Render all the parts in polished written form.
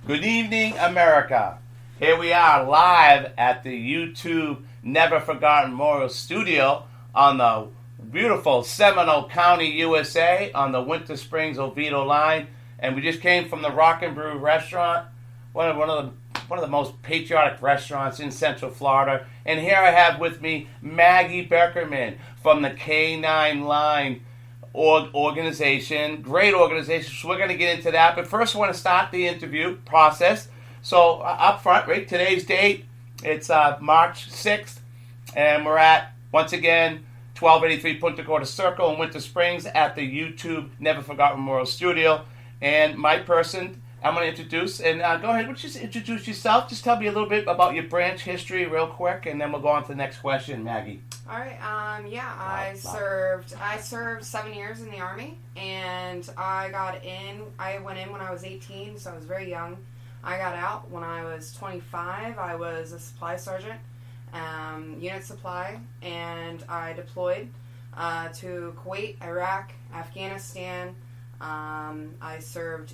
Good evening, America. Here we are live at the YouTube Never Forgotten Memorial Studio on the beautiful Seminole County, USA, on the Winter Springs Oviedo line, and we just came from the Rock and Brew restaurant, one of the most patriotic restaurants in Central Florida. And here I have with me Maggie Beckerman from the K9 Line organization. Great organization. So we're going to get into that. But first, I want to start the interview process. So up front, right, today's date, it's March 6th, and we're at, once again, 1283 Punta Gorda Circle in Winter Springs at the YouTube Never Forgotten Memorial Studio. And my person, I'm going to introduce, and go ahead, would you just introduce yourself? Just tell me a little bit about your branch history real quick, and then we'll go on to the next question, Maggie. All right. I served 7 years in the Army, and I went in when I was 18, so I was very young. I got out when I was 25. I was a supply sergeant, unit supply, and I deployed to Kuwait, Iraq, Afghanistan. I served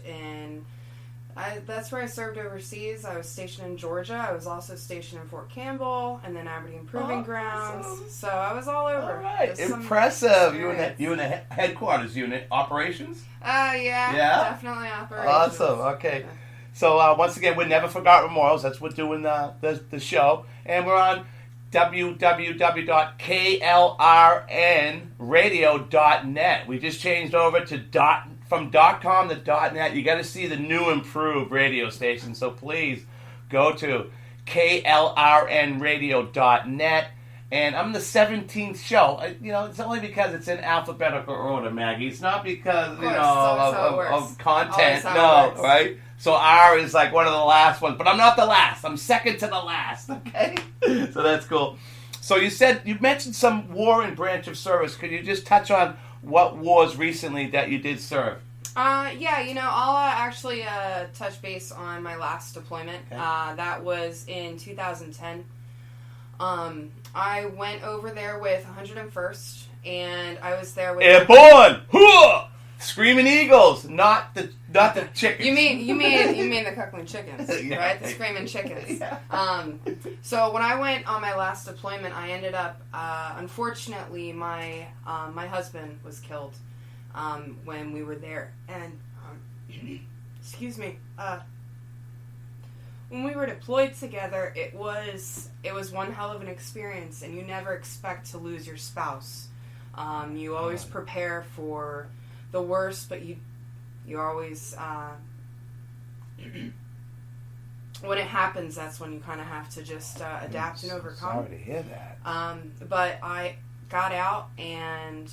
that's where I served overseas. I was stationed in Georgia. I was also stationed in Fort Campbell and then Aberdeen Proving Grounds. So I was all over. All right, impressive. You in the headquarters unit, operations? Yeah, definitely operations. Awesome. Okay. Yeah. So once again, we're Never Forgotten Memorials. That's what we're doing the show, and we're on www.klrnradio.net. We just changed over to from .com to .net. You got to see the new improved radio station. So please go to klrnradio.net. And I'm the 17th show. It's only because it's in alphabetical order, Maggie. It's not because of content. No, right? So R is like one of the last ones, but I'm not the last. I'm second to the last. Okay, so that's cool. So you mentioned some war and branch of service. Could you just touch on what wars recently that you did serve? I'll actually touch base on my last deployment. Okay. That was in 2010. I went over there with 101st, and I was there with Airborne, Screaming Eagles, not the chickens. You mean the Cuckling Chickens, yeah. Right? The Screaming Chickens. Yeah. So when I went on my last deployment, I ended up, unfortunately, my husband was killed when we were there, and excuse me. When we were deployed together, it was one hell of an experience, and you never expect to lose your spouse. You always prepare for the worst, but you always when it happens, that's when you kind of have to just adapt and overcome. Sorry to hear that. But I got out and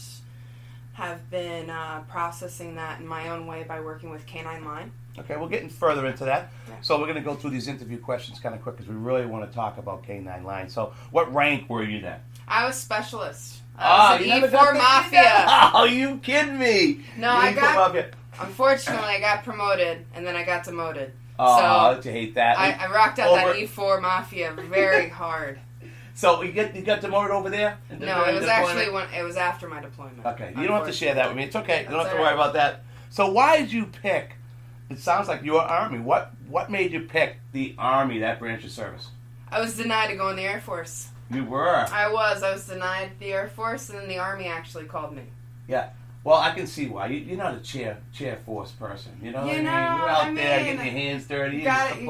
have been processing that in my own way by working with K9 Line. Okay, we're getting further into that. Yeah. So we're going to go through these interview questions kind of quick because we really want to talk about K9 Line. So what rank were you then? I was specialist. I was an E4 Mafia. Oh, you kidding me? No, unfortunately, I got promoted, and then I got demoted. Oh, so you hate that. I rocked out that E4 Mafia very hard. So you got demoted over there? No, it was actually it was after my deployment. Okay, you don't have to share that with me. It's okay. You don't have to worry about that. So why did you pick? It sounds like you were Army. What made you pick the Army, that branch of service? I was denied to go in the Air Force. You were? I was denied the Air Force, and then the Army actually called me. Yeah. Well, I can see why. You're not a chair force person. You know what I mean? You're out there getting your hands dirty. You got to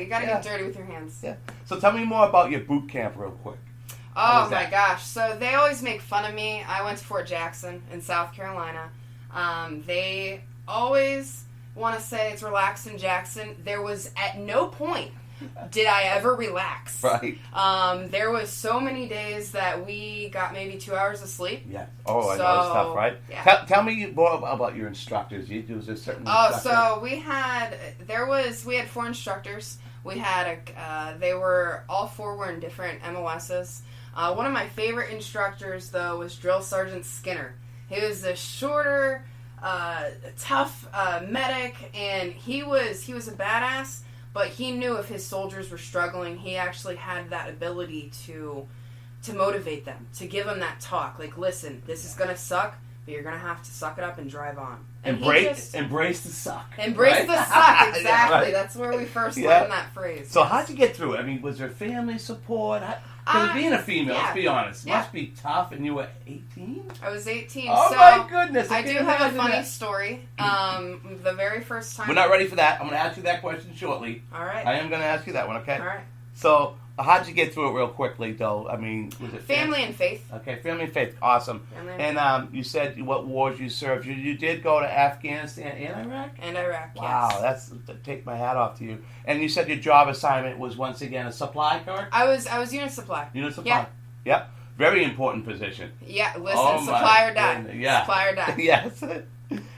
get dirty with your hands. Yeah. So tell me more about your boot camp real quick. Oh, my gosh. So they always make fun of me. I went to Fort Jackson in South Carolina. They always want to say it's relaxed in Jackson. There was at no point did I ever relax. Right. There was so many days that we got maybe 2 hours of sleep. Yeah. Oh, I know it's tough, right? Yeah. Tell me more about your instructors. You do a certain. So we had 4 instructors. We had they were all 4 were in different MOSs. One of my favorite instructors though was Drill Sergeant Skinner. He was a shorter, tough medic, and he was a badass. But he knew if his soldiers were struggling, he actually had that ability to motivate them, to give them that talk. Like, listen, this is going to suck, but you're gonna have to suck it up and drive on. Embrace the suck. Embrace right? the suck, exactly. Yeah, right. That's where we first learned that phrase. So how'd you get through it? I mean, was there family support? Because being a female, let's be honest, must be tough. And you were 18? I was 18. Oh so my goodness! I do have a funny story. The very first time. We're not ready for that. I'm going to ask you that question shortly. All right. I am going to ask you that one. Okay. All right. So how'd you get through it real quickly, though? I mean, was it family and faith? Okay, family and faith. Awesome. And you said what wars you served. You did go to Afghanistan and Iraq? And Iraq, wow, yes. That's take my hat off to you. And you said your job assignment was once again a supply card? I was unit supply. Unit supply. Yeah. Yep. Very important position. Yeah, listen, supply or die. Yeah. Supply or die. Yes.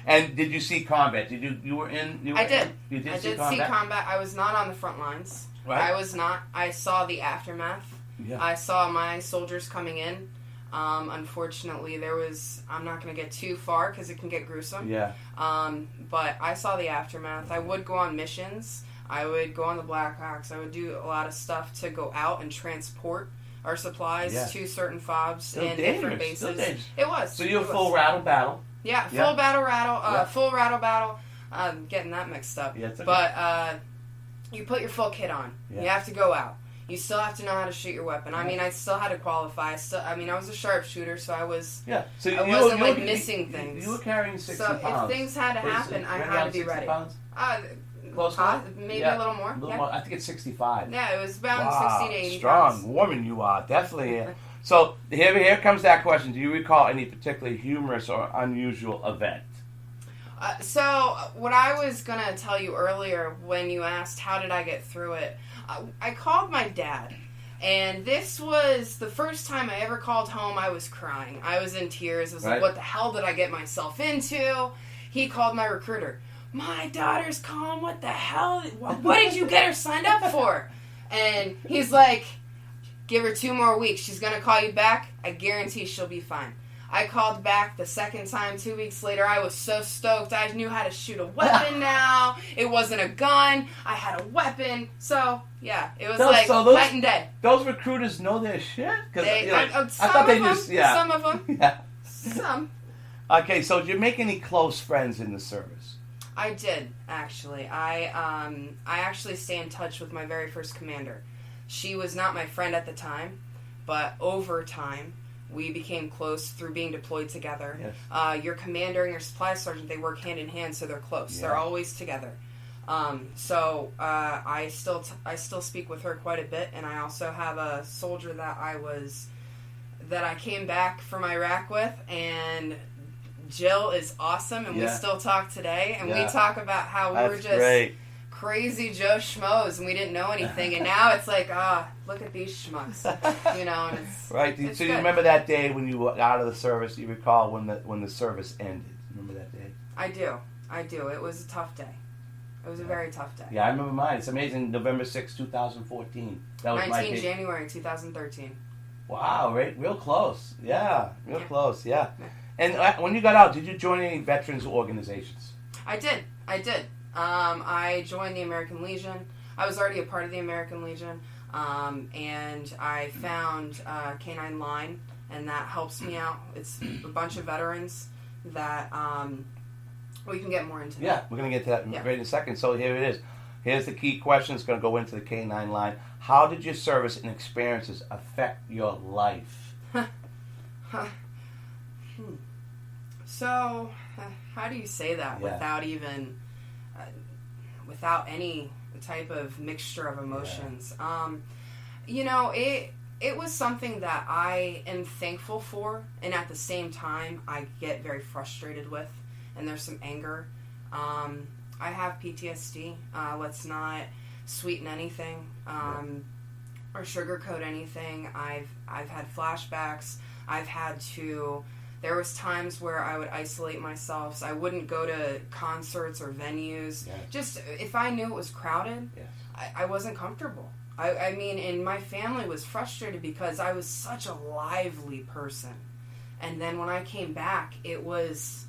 And did you see combat? You were in? I did. You did I see did combat? see combat. I was not on the front lines. Right. I was not. I saw the aftermath. Yeah. I saw my soldiers coming in. Unfortunately, there was... I'm not going to get too far because it can get gruesome. Yeah. But I saw the aftermath. I would go on missions. I would go on the Blackhawks. I would do a lot of stuff to go out and transport our supplies to certain FOBs in different bases. It was. So you were full rattle battle. Yeah, full battle rattle. Full rattle battle. Getting that mixed up. Yeah, it's okay. But you put your full kit on. Yeah. You have to go out. You still have to know how to shoot your weapon. I mean, I still had to qualify. I was a sharpshooter, so I was. Yeah. So I wasn't missing things. You were carrying 60 pounds. So if things had to happen, I had to be ready. Pounds? Close maybe a little more. More. I think it's 65. Yeah, it was about 60 to 80 strong pounds. woman you are, definitely. So here comes that question. Do you recall any particularly humorous or unusual event? So what I was going to tell you earlier when you asked how did I get through it, I called my dad. And this was the first time I ever called home. I was crying. I was in tears. I was like, what the hell did I get myself into? He called my recruiter. My daughter's calling. What the hell? What did you get her signed up for? And he's like, give her 2 more weeks. She's going to call you back. I guarantee she'll be fine. I called back the second time 2 weeks later. I was so stoked. I knew how to shoot a weapon now. It wasn't a gun. I had a weapon. So, yeah, it was night and day. Those recruiters know their shit? I thought they just, some of them. Yeah. Some. Okay, so did you make any close friends in the service? I did, actually. I actually stay in touch with my very first commander. She was not my friend at the time, but over time, we became close through being deployed together. Yes. Your commander and your supply sergeant, they work hand in hand, so they're close. Yeah. They're always together. So I still speak with her quite a bit, and I also have a soldier that I came back from Iraq with, and Jill is awesome, and we still talk today, and we talk about how we were just crazy Joe Schmoes, and we didn't know anything, and now it's like, look at these schmucks, and it's right. It's so good. You remember that day when you were out of the service? You recall when the service ended? Remember that day? I do. It was a tough day. It was a very tough day. Yeah, I remember mine. It's amazing. November 6, 2014. That was 19 January 2013. Wow, real close. Yeah, real close. Yeah. And when you got out, did you join any veterans organizations? I did. I joined the American Legion. I was already a part of the American Legion, and I found Canine Line, and that helps me out. It's a bunch of veterans that we can get more into. That. Yeah, we're going to get to that right in a second. So here it is. Here's the key question. It's going to go into the Canine Line. How did your service and experiences affect your life? So, how do you say that without even, without any type of mixture of emotions? It was something that I am thankful for, and at the same time, I get very frustrated with, and there's some anger. I have PTSD. Let's not sweeten anything or sugarcoat anything. I've had flashbacks. There was times where I would isolate myself. So I wouldn't go to concerts or venues. Yeah. Just if I knew it was crowded, I wasn't comfortable. I mean, and my family was frustrated because I was such a lively person. And then when I came back, it was...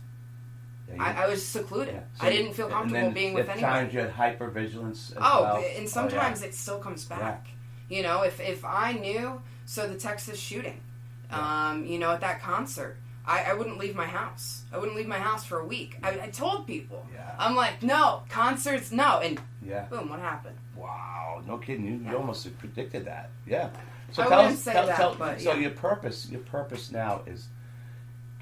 I was secluded. Yeah. So I didn't feel comfortable being with anyone. At times you had hypervigilance as well. And sometimes it still comes back. Yeah. If I knew... So the Texas shooting, at that concert... I wouldn't leave my house. I wouldn't leave my house for a week. I told people. Yeah. I'm like, no, concerts, no. And yeah. boom, what happened? Wow, no kidding. You almost predicted that. Yeah. So your purpose now is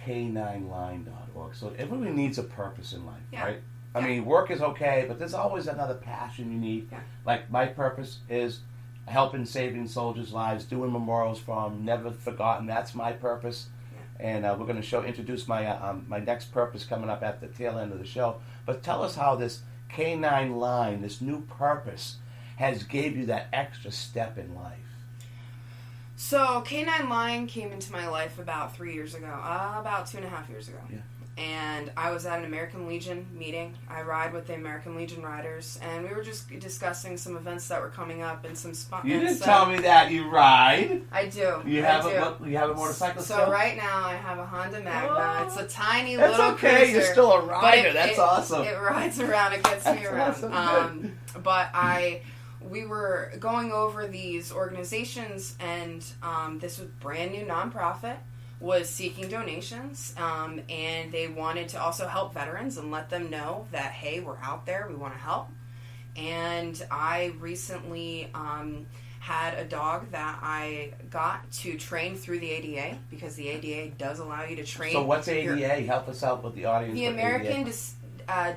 K9Line.org. So everybody needs a purpose in life, right? I mean, work is okay, but there's always another passion you need. Yeah. Like my purpose is helping saving soldiers' lives, doing memorials for them, never forgotten. That's my purpose. And we're going to introduce my my next purpose coming up at the tail end of the show. But tell us how this K9 Line, this new purpose, has gave you that extra step in life. So K9 Line came into my life about 3 years ago, about 2.5 years ago. Yeah. And I was at an American Legion meeting. I ride with the American Legion riders, and we were just discussing some events that were coming up and some spots. You didn't tell me that you ride. I do. You have a motorcycle? So still? Right now I have a Honda Magna. Oh, it's a tiny that's little okay. cruiser. You're still a rider. That's awesome. It rides around. It gets me around. Awesome. But we were going over these organizations, and this was brand new nonprofit. Was seeking donations, and they wanted to also help veterans and let them know that, hey, we're out there, we want to help. And I recently had a dog that I got to train through the ADA, because the ADA does allow you to train. So what's ADA? Help us out with the audience. The American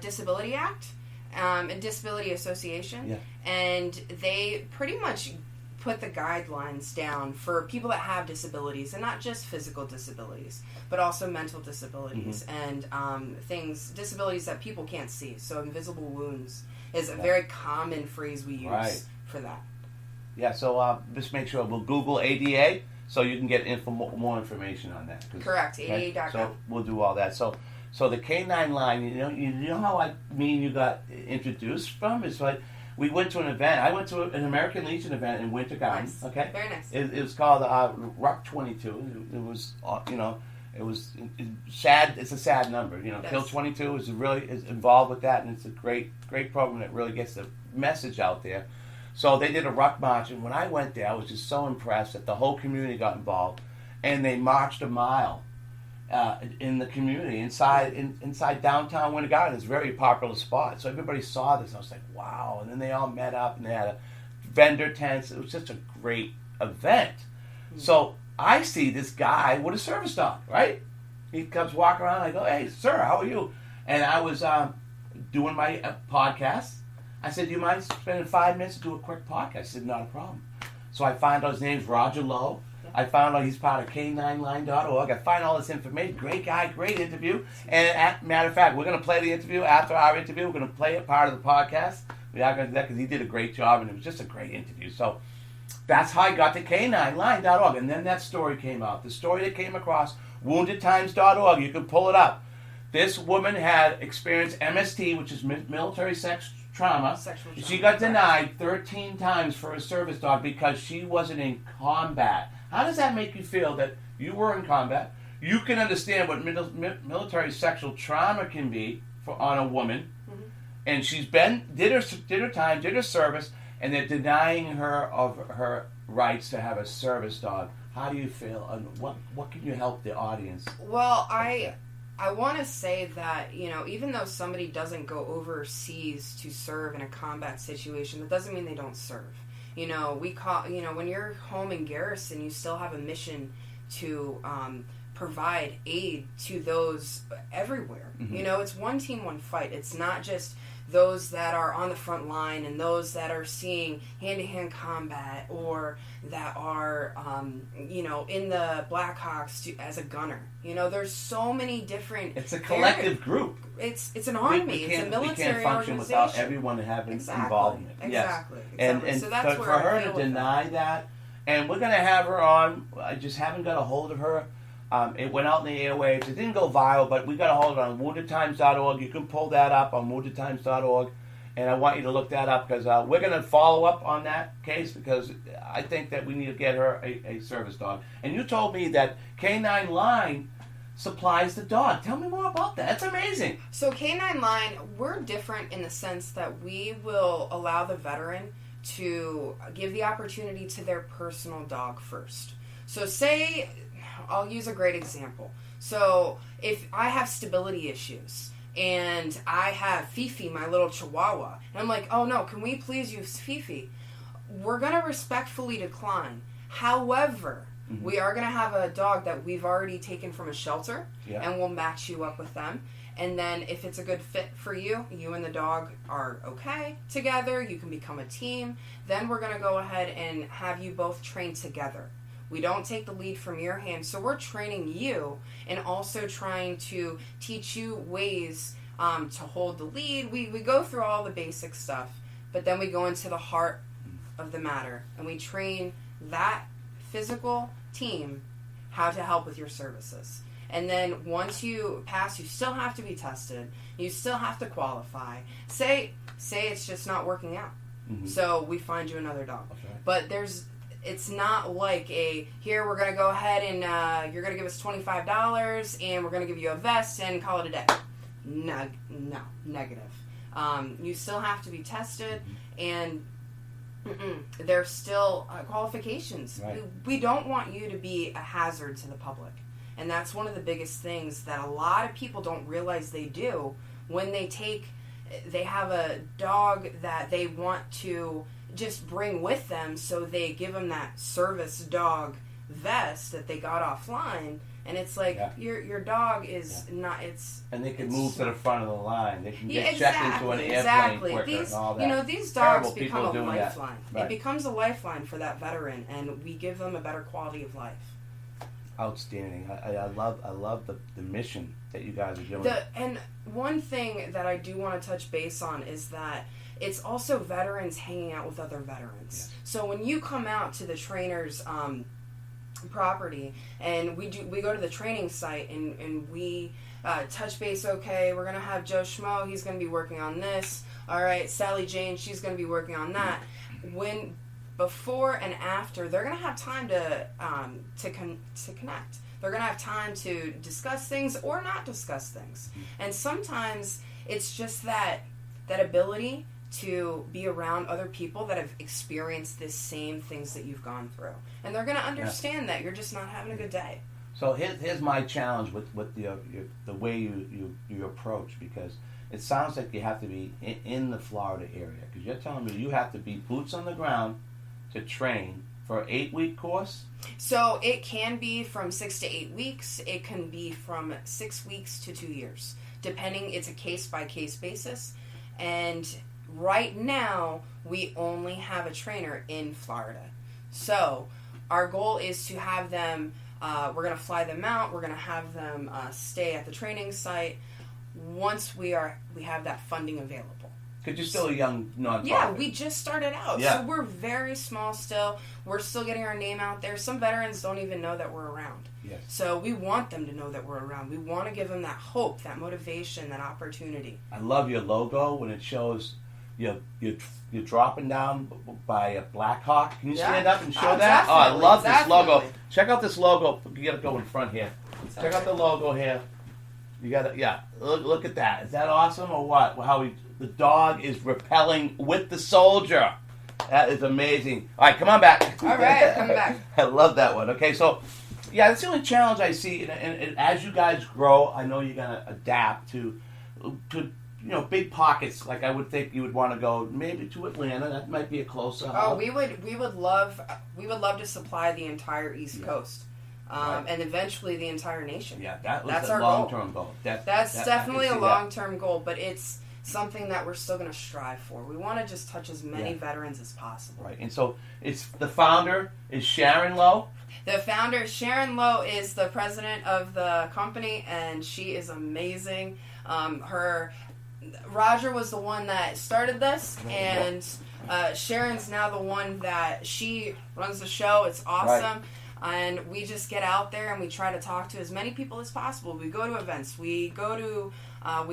Disability Act, and Disability Association, and they pretty much put the guidelines down for people that have disabilities, and not just physical disabilities, but also mental disabilities and disabilities that people can't see. So invisible wounds is a very common phrase we use for that. Yeah, so just make sure we'll Google ADA so you can get more information on that. Correct, ADA.gov. So we'll do all that. So the K9 Line, you know how you got introduced from? It's like, we went to an event. I went to an American Legion event in Winter Garden. Nice. Okay, very nice. It was called Rock 22. It was it was sad. It's a sad number. Kill 22 is involved with that, and it's a great program that really gets the message out there. So they did a ruck march, and when I went there, I was just so impressed that the whole community got involved, and they marched a mile. In the community, inside downtown Winter Garden. It's a very popular spot. So everybody saw this. I was like, wow. And then they all met up, and they had a vendor tents. It was just a great event. Mm-hmm. So I see this guy with a service dog, right? He comes walking around. I go, hey, sir, how are you? And I was doing my podcast. I said, do you mind spending 5 minutes to do a quick podcast? He said, not a problem. So I found out his name's Roger Lowe. I found out he's part of K9Line.org. I find all this information. Great guy, great interview. And matter of fact, we're going to play the interview after our interview. We're going to play it part of the podcast. We are going to do that because he did a great job, and it was just a great interview. So that's how I got to K9Line.org. And then that story came out. The story that came across, WoundedTimes.org. You can pull it up. This woman had experienced MST, which is military sex trauma. Sexual trauma. She got denied 13 times for a service dog because she wasn't in combat. How does that make you feel that you were in combat? You can understand what military sexual trauma can be on a woman, and she's did her time, did her service, and they're denying her of her rights to have a service dog. How do you feel? And what can you help the audience? Well, I want to say that, even though somebody doesn't go overseas to serve in a combat situation, that doesn't mean they don't serve. When you're home in garrison, you still have a mission to provide aid to those everywhere. Mm-hmm. It's one team, one fight. It's not just those that are on the front line and those that are seeing hand-to-hand combat or that are, in the Blackhawks as a gunner. There's so many different... It's a collective group. It's an army. It's a military we can't function organization. without everyone having involvement. Exactly. Yes. And so that's for where her I to deny that, and we're going to have her on. I just haven't got a hold of her. It went out in the airwaves. It didn't go viral, but we got a hold of it on WoundedTimes.org. You can pull that up on WoundedTimes.org. And I want you to look that up because we're going to follow up on that case because I think that we need to get her a service dog. And you told me that K9 Line supplies the dog. Tell me more about that. That's amazing. So K9 Line, we're different in the sense that we will allow the veteran to give the opportunity to their personal dog first. So say, I'll use a great example. So if I have stability issues and I have Fifi, my little Chihuahua, and I'm like, oh no, can we please use Fifi? We're going to respectfully decline. However, we are going to have a dog that we've already taken from a shelter, and we'll match you up with them. And then if it's a good fit for you, you and the dog are okay together, you can become a team, then we're going to go ahead and have you both train together. We don't take the lead from your hand, so we're training you and also trying to teach you ways to hold the lead. We go through all the basic stuff, but then we go into the heart of the matter, and we train that physical team how to help with your services. And then once you pass, you still have to be tested. You still have to qualify. Say it's just not working out. So we find you another dog. Okay. But it's not like here we're going to go ahead and you're going to give us $25 and we're going to give you a vest and call it a day. No, negative. You still have to be tested, and there's still qualifications. Right. We don't want you to be a hazard to the public. And that's one of the biggest things that a lot of people don't realize they do when they have a dog that they want to just bring with them, so they give them that service dog vest that they got offline, and it's like your dog is not. And they can move to the front of the line. They can get exactly, checked into an airplane quicker and all that. These dogs Terrible become people a doing lifeline. that. Right. It becomes a lifeline for that veteran, and we give them a better quality of life. Outstanding. I love the mission that you guys are doing. And one thing that I do want to touch base on is that it's also veterans hanging out with other veterans. Yes. So when you come out to the trainer's property, and we go to the training site, and we touch base. Okay, we're gonna have Joe Schmo. He's gonna be working on this. All right, Sally Jane. She's gonna be working on that. Before and after, they're going to have time to connect. They're going to have time to discuss things or not discuss things. And sometimes it's just that ability to be around other people that have experienced the same things that you've gone through. And they're going to understand that you're just not having a good day. So here's my challenge with the way you approach, because it sounds like you have to be in the Florida area, because you're telling me you have to be boots on the ground to train for an 8-week course? So it can be from 6 to 8 weeks. It can be from 6 weeks to 2 years, depending. It's a case-by-case basis. And right now, we only have a trainer in Florida. So our goal is to have them, we're going to fly them out. We're going to have them stay at the training site once we have that funding available. Because you're still a young nonprofit. Yeah, we just started out. Yeah. So we're very small still. We're still getting our name out there. Some veterans don't even know that we're around. Yes. So we want them to know that we're around. We want to give them that hope, that motivation, that opportunity. I love your logo when it shows you're dropping down by a Black Hawk. Can you stand up and show that? Oh, I love this logo. Check out this logo. You got to go in front here. Check out the logo here. You got to, look at that. Is that awesome or what? The dog is repelling with the soldier. That is amazing. All right, come on back. All right, come back. I love that one. Okay, so, that's the only challenge I see. And as you guys grow, I know you're going to adapt to big pockets. Like I would think you would want to go maybe to Atlanta. That might be a closer hub. Oh, we would love to supply the entire East Coast. And eventually the entire nation. Yeah, that's our long-term goal. That's definitely a long-term goal, but it's something that we're still going to strive for. We want to just touch as many veterans as possible. Right, and so it's the founder is Sharon Lowe. The founder, Sharon Lowe, is the president of the company, and she is amazing. Roger was the one that started this, and Sharon's now the one that she runs the show. It's awesome. Right. And we just get out there and we try to talk to as many people as possible. We go to events. We go to, our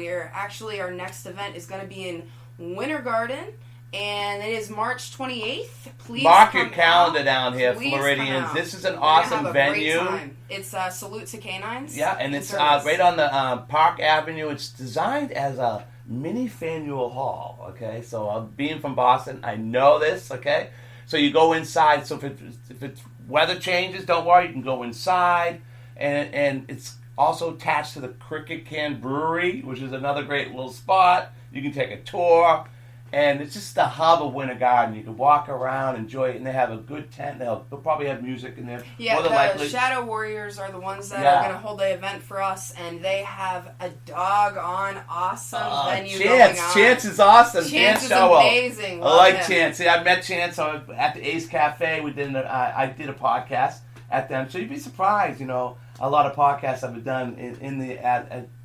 next event is going to be in Winter Garden, and it is March 28th. Please mark your calendar down here, Floridians. This is an awesome venue. It's Salute to Canines. Yeah, and it's right on the Park Avenue. It's designed as a mini Faneuil Hall, okay? So being from Boston, I know this, okay? So you go inside. So if it's weather changes, don't worry, you can go inside, and it's Also attached to the Cricket Can Brewery, which is another great little spot. You can take a tour. And it's just the hub of Winter Garden. You can walk around, enjoy it, and they have a good tent. They'll probably have music in there. Yeah, the likely. Shadow Warriors are the ones that are going to hold the event for us, and they have a doggone awesome venue going on. Chance is awesome. Chance is amazing. I like Chance. See, I met Chance at the Ace Cafe. I did a podcast at them. So you'd be surprised, a lot of podcasts I've done in the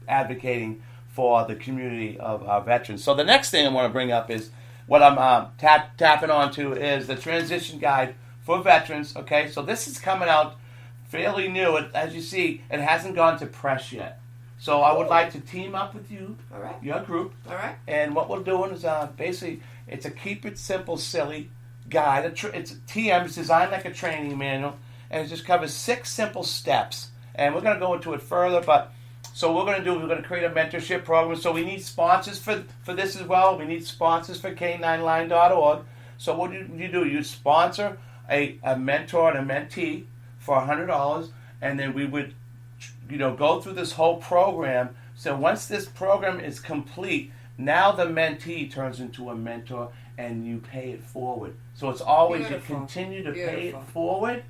advocating for the community of our veterans. So the next thing I want to bring up is what I'm tapping onto is the transition guide for veterans. Okay, so this is coming out fairly new. As you see, it hasn't gone to press yet. So I would like to team up with you, all right, your group. All right. And what we're doing is basically it's a keep it simple, silly guide. It's TM. It's designed like a training manual, and it just covers 6 simple steps. And we're going to go into it further, but. So we're going to create a mentorship program. So we need sponsors for this as well. We need sponsors for K9line.org. So what do? You sponsor a mentor and a mentee for $100, and then we would, go through this whole program. So once this program is complete, now the mentee turns into a mentor, and you pay it forward. So it's always Beautiful. You continue to Beautiful. pay it forward,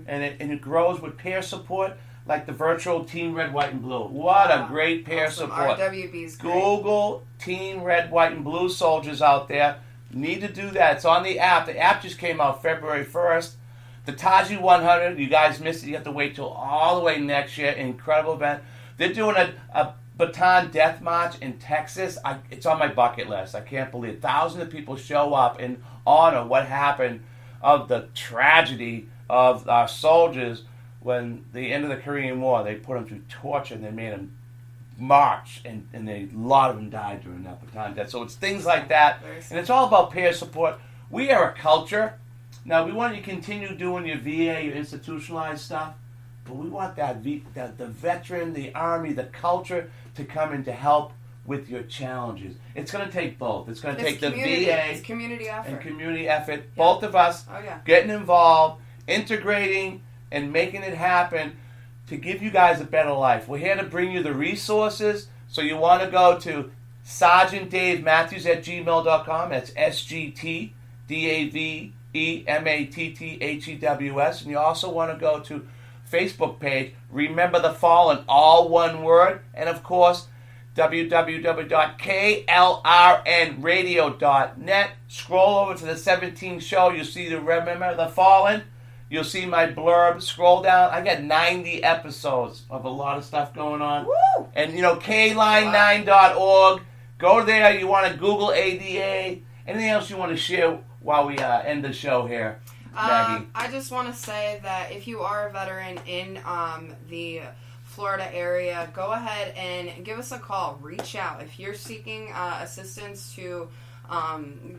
and it grows with peer support. Like the virtual Team Red, White, and Blue. What a great peer support. RWB's great. Google Team Red, White, and Blue soldiers out there. Need to do that. It's on the app. The app just came out February 1st. The Taji 100, you guys missed it. You have to wait till all the way next year. Incredible event. They're doing a Baton Death March in Texas. It's on my bucket list. I can't believe it. Thousands of people show up in honor what happened of the tragedy of our soldiers. When the end of the Korean War, they put them through torture and they made them march, and a lot of them died during that Bataan Death. So it's things like that, and it's all about peer support. We are a culture. Now, we want you to continue doing your VA, your institutionalized stuff, but we want the veteran, the Army, the culture to come in to help with your challenges. It's going to take both. It's going to take the VA it's community effort. and community effort, both of us yeah. getting involved, integrating, and making it happen to give you guys a better life. We're here to bring you the resources. So you want to go to SergeantDaveMatthews@gmail.com. That's SGTDaveMatthews. And you also want to go to Facebook page, Remember the Fallen, all one word. And of course, www.klrnradio.net. Scroll over to the 17th show. You'll see the Remember the Fallen. You'll see my blurb. Scroll down. I got 90 episodes of a lot of stuff going on. Woo! And, K9.org. Go there. You want to Google ADA. Anything else you want to share while we end the show here, Maggie? I just want to say that if you are a veteran in the Florida area, go ahead and give us a call. Reach out. If you're seeking assistance to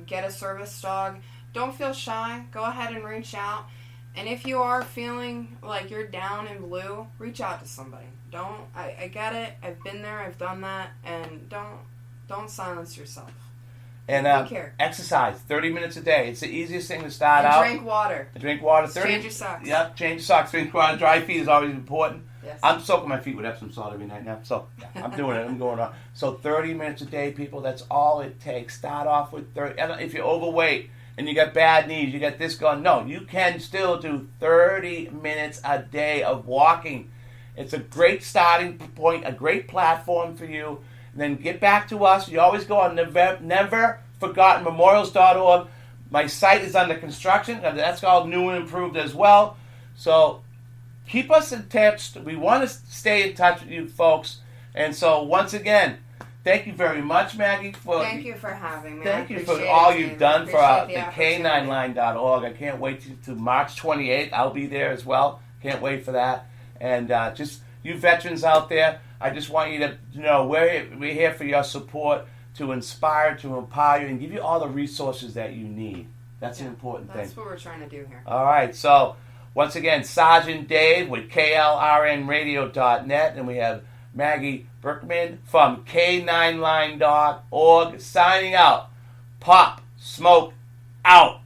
get a service dog, don't feel shy. Go ahead and reach out. And if you are feeling like you're down in blue, reach out to somebody. I get it. I've been there. I've done that. And don't silence yourself. And exercise 30 minutes a day. It's the easiest thing to start and out. Drink water. Drink water. 30. Change your socks. Yep, change your socks. Drink water. Dry feet is always important. Yes. I'm soaking my feet with Epsom salt every night now. So I'm doing it. I'm going on. So 30 minutes a day, people. That's all it takes. Start off with 30. If you're overweight and you got bad knees, you got this going. No, you can still do 30 minutes a day of walking. It's a great starting point, a great platform for you. And then get back to us. You always go on neverforgottenmemorials.org. My site is under construction. That's all new and improved as well. So keep us in touch. We want to stay in touch with you folks. And so once again, thank you very much, Maggie. Thank you for having me. Thank you for all you've done for the K9line.org. I can't wait to March 28th. I'll be there as well. Can't wait for that. And just you veterans out there, I just want you to know we're here for your support, to inspire, to empower you, and give you all the resources that you need. That's an important thing. That's what we're trying to do here. All right. So once again, Sergeant Dave with KLRNradio.net, and we have Maggie Berkman from K9line.org signing out. Pop, smoke, out.